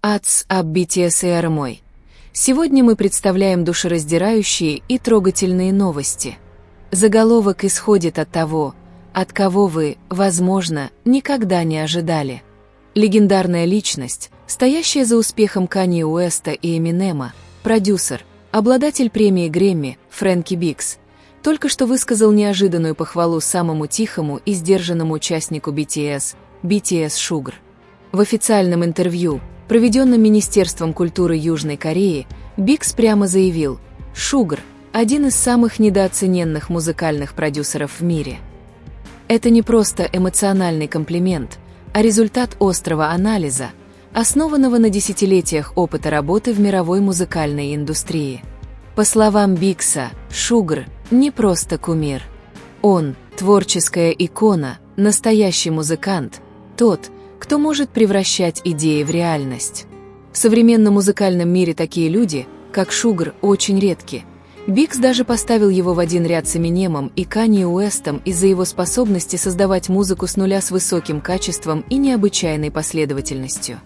What's up, BTS и Армой? Сегодня мы представляем душераздирающие и трогательные новости. Заголовок исходит от того, от кого вы, возможно, никогда не ожидали. Легендарная личность, стоящая за успехом Канье Уэста и Эминема, продюсер, обладатель премии Грэмми Фрэнки Бикс, только что высказал неожиданную похвалу самому тихому и сдержанному участнику BTS Sugar. В официальном интервью, проведенном Министерством культуры Южной Кореи, Бикс прямо заявил: «Sugar – один из самых недооцененных музыкальных продюсеров в мире». Это не просто эмоциональный комплимент, а результат острого анализа, основанного на десятилетиях опыта работы в мировой музыкальной индустрии. По словам Бикса, Sugar – не просто кумир. Он – творческая икона, настоящий музыкант, тот, кто может превращать идеи в реальность. В современном музыкальном мире такие люди, как Sugar, очень редки. Бикс даже поставил его в один ряд с Эминемом и Канье Уэстом из-за его способности создавать музыку с нуля с высоким качеством и необычайной последовательностью.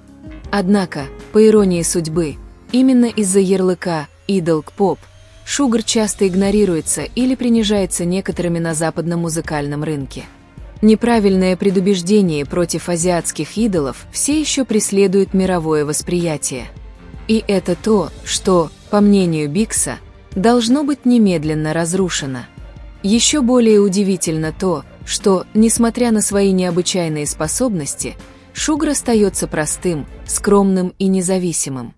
Однако, по иронии судьбы, именно из-за ярлыка «идол поп» Sugar часто игнорируется или принижается некоторыми на западном музыкальном рынке. Неправильное предубеждение против азиатских идолов все еще преследует мировое восприятие. И это то, что, по мнению Бикса, должно быть немедленно разрушено. Еще более удивительно то, что, несмотря на свои необычайные способности, Sugar остается простым, скромным и независимым.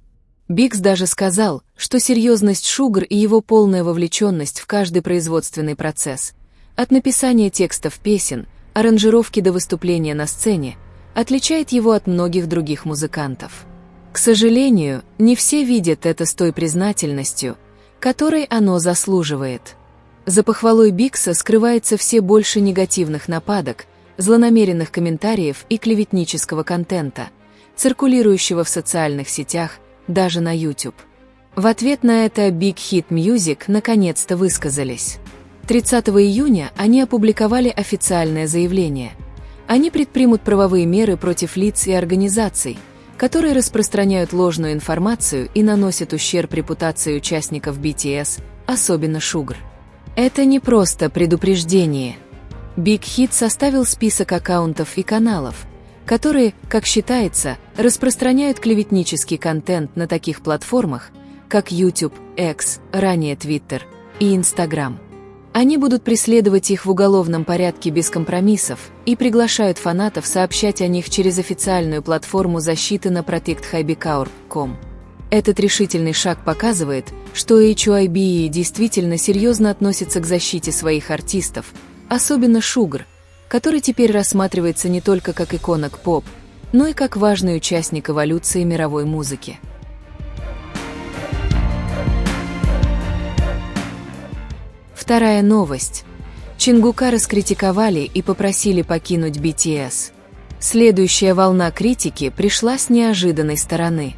Бикс даже сказал, что серьезность Sugar и его полная вовлеченность в каждый производственный процесс, от написания текстов песен, аранжировки до выступления на сцене, отличает его от многих других музыкантов. К сожалению, не все видят это с той признательностью, которой оно заслуживает. За похвалой Бикса скрывается все больше негативных нападок, злонамеренных комментариев и клеветнического контента, циркулирующего в социальных сетях, даже на YouTube. В ответ на это Big Hit Music наконец-то высказались. 30 июня они опубликовали официальное заявление. Они предпримут правовые меры против лиц и организаций, которые распространяют ложную информацию и наносят ущерб репутации участников BTS, особенно Sugar. Это не просто предупреждение. Big Hit составил список аккаунтов и каналов, которые, как считается, распространяют клеветнический контент на таких платформах, как YouTube, X, ранее Twitter и Instagram. Они будут преследовать их в уголовном порядке без компромиссов и приглашают фанатов сообщать о них через официальную платформу защиты на protecthighbikaur.com. Этот решительный шаг показывает, что HYBE действительно серьезно относится к защите своих артистов, особенно Sugar, который теперь рассматривается не только как икона поп, но и как важный участник эволюции мировой музыки. Вторая новость. Чингука раскритиковали и попросили покинуть BTS. Следующая волна критики пришла с неожиданной стороны.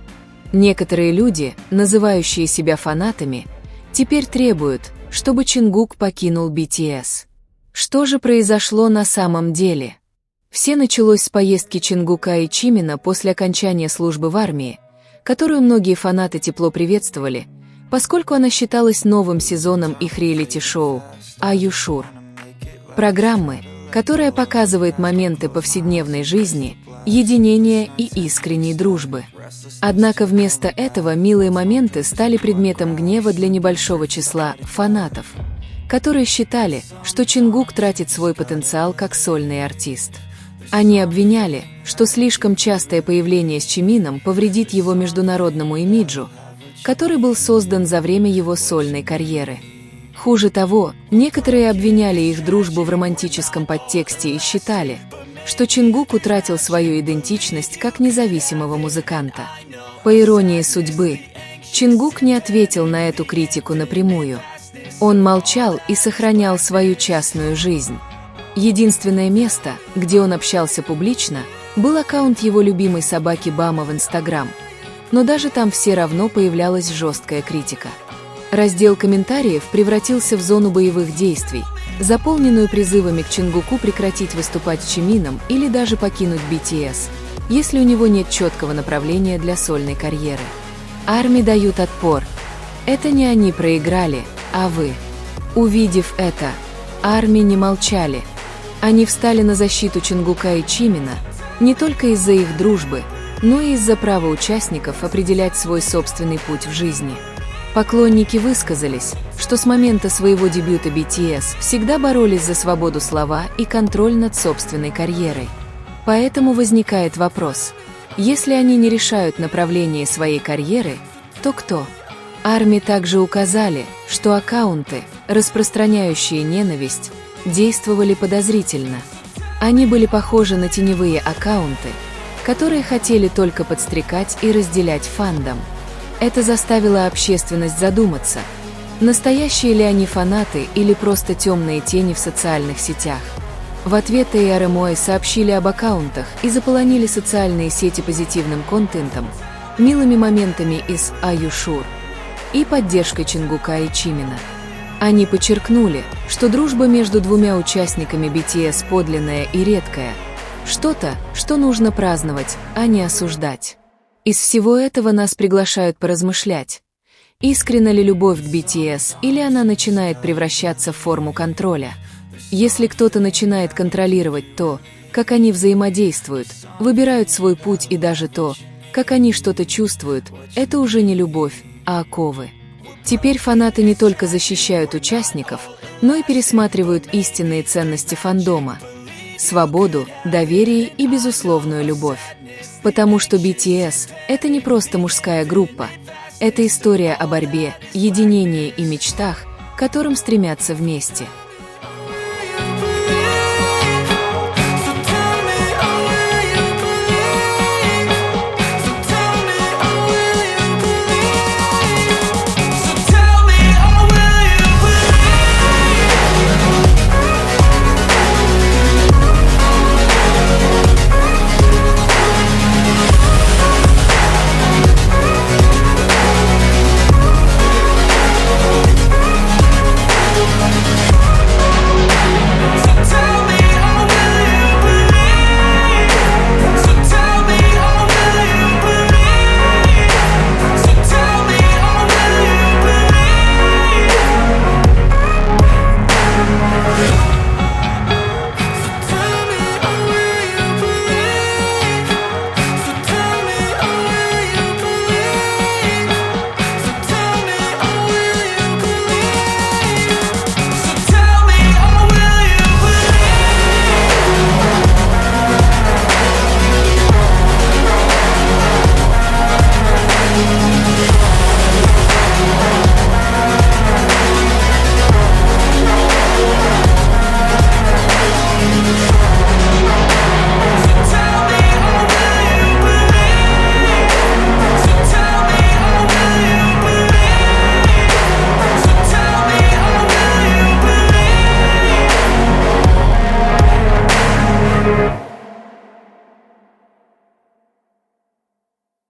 Некоторые люди, называющие себя фанатами, теперь требуют, чтобы Чингук покинул BTS. Что же произошло на самом деле? Все началось с поездки Чингука и Чимина после окончания службы в армии, которую многие фанаты тепло приветствовали, поскольку она считалась новым сезоном их реалити-шоу «Are You Sure?», программы, которая показывает моменты повседневной жизни, единения и искренней дружбы. Однако вместо этого милые моменты стали предметом гнева для небольшого числа фанатов, которые считали, что Чингук тратит свой потенциал как сольный артист. Они обвиняли, что слишком частое появление с Чимином повредит его международному имиджу, который был создан за время его сольной карьеры. Хуже того, некоторые обвиняли их дружбу в романтическом подтексте и считали, что Чингук утратил свою идентичность как независимого музыканта. По иронии судьбы, Чингук не ответил на эту критику напрямую. Он молчал и сохранял свою частную жизнь. Единственное место, где он общался публично, был аккаунт его любимой собаки Бама в Instagram. Но даже там все равно появлялась жесткая критика. Раздел комментариев превратился в зону боевых действий, заполненную призывами к Чингуку прекратить выступать с Чимином или даже покинуть BTS, если у него нет четкого направления для сольной карьеры. ARMY дают отпор. Это не они проиграли, а вы. Увидев это, ARMY не молчали. Они встали на защиту Чонгука и Чимина не только из-за их дружбы, но и из-за права участников определять свой собственный путь в жизни. Поклонники высказались, что с момента своего дебюта BTS всегда боролись за свободу слова и контроль над собственной карьерой. Поэтому возникает вопрос: если они не решают направление своей карьеры, то кто? ARMY также указали, что аккаунты, распространяющие ненависть, действовали подозрительно. Они были похожи на теневые аккаунты, которые хотели только подстрекать и разделять фандом. Это заставило общественность задуматься, настоящие ли они фанаты или просто темные тени в социальных сетях. В ответ ARMY сообщили об аккаунтах и заполонили социальные сети позитивным контентом, милыми моментами из «Are You Sure?» и поддержкой Чонгука и Чимина. Они подчеркнули, что дружба между двумя участниками BTS подлинная и редкая, что-то, что нужно праздновать, а не осуждать. Из всего этого нас приглашают поразмышлять. Искренна ли любовь к BTS, или она начинает превращаться в форму контроля? Если кто-то начинает контролировать то, как они взаимодействуют, выбирают свой путь и даже то, как они что-то чувствуют, это уже не любовь, а оковы. Теперь фанаты не только защищают участников, но и пересматривают истинные ценности фандома – свободу, доверие и безусловную любовь. Потому что BTS – это не просто мужская группа, это история о борьбе, единении и мечтах, к которым стремятся вместе.